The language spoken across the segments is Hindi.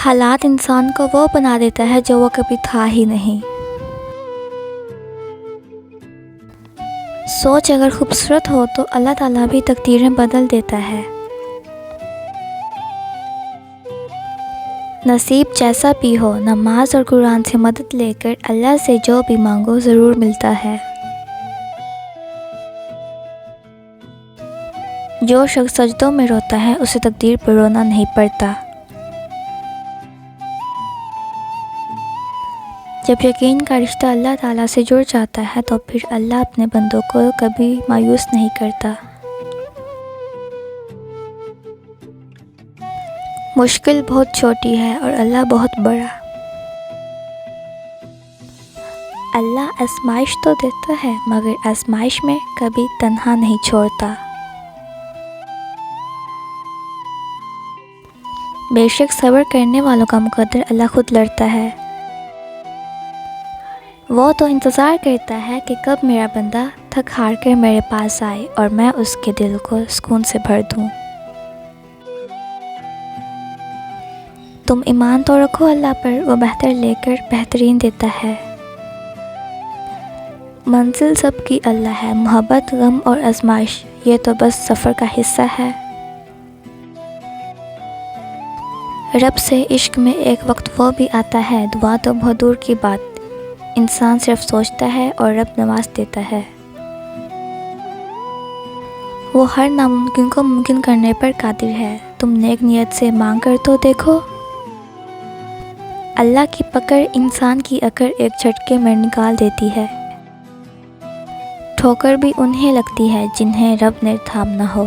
हालात इंसान को वो बना देता है जो वो कभी था ही नहीं। सोच अगर खूबसूरत हो तो अल्लाह ताला भी तकदीरें बदल देता है। नसीब जैसा भी हो, नमाज और कुरान से मदद लेकर अल्लाह से जो भी मांगो ज़रूर मिलता है। जो शख्स सजदों में रोता है उसे तकदीर पर रोना नहीं पड़ता। जब यकीन का रिश्ता अल्लाह ताला से जुड़ जाता है तो फिर अल्लाह अपने बंदों को कभी मायूस नहीं करता। मुश्किल बहुत छोटी है और अल्लाह बहुत बड़ा। अल्लाह आजमाइश तो देता है मगर आजमाइश में कभी तन्हा नहीं छोड़ता। बेशक सब्र करने वालों का मुकद्दर अल्लाह खुद लड़ता है। वो तो इंतज़ार करता है कि कब मेरा बंदा थक हार कर मेरे पास आए और मैं उसके दिल को सुकून से भर दूं। तुम ईमान तो रखो अल्लाह पर, वो बेहतर लेकर बेहतरीन देता है। मंजिल सबकी अल्लाह है, मोहब्बत गम और आजमाइश ये तो बस सफ़र का हिस्सा है। रब से इश्क में एक वक्त वो भी आता है, दुआ तो बहुत दूर की बात, इंसान सिर्फ सोचता है और रब नवाज देता है। वो हर नामुमकिन को मुमकिन करने पर कादिर है, तुम नेक नियत से मांग कर तो देखो। अल्लाह की पकड़ इंसान की अकड़ एक झटके में निकाल देती है। ठोकर भी उन्हें लगती है जिन्हें रब ने थामा हो।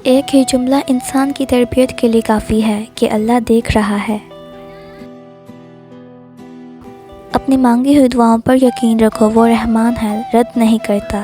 एक ही जुमला इंसान की तरबियत के लिए काफ़ी है कि अल्लाह देख रहा है। अपनी मांगी हुई दुआओं पर यकीन रखो, वो रहमान है, रद्द नहीं करता।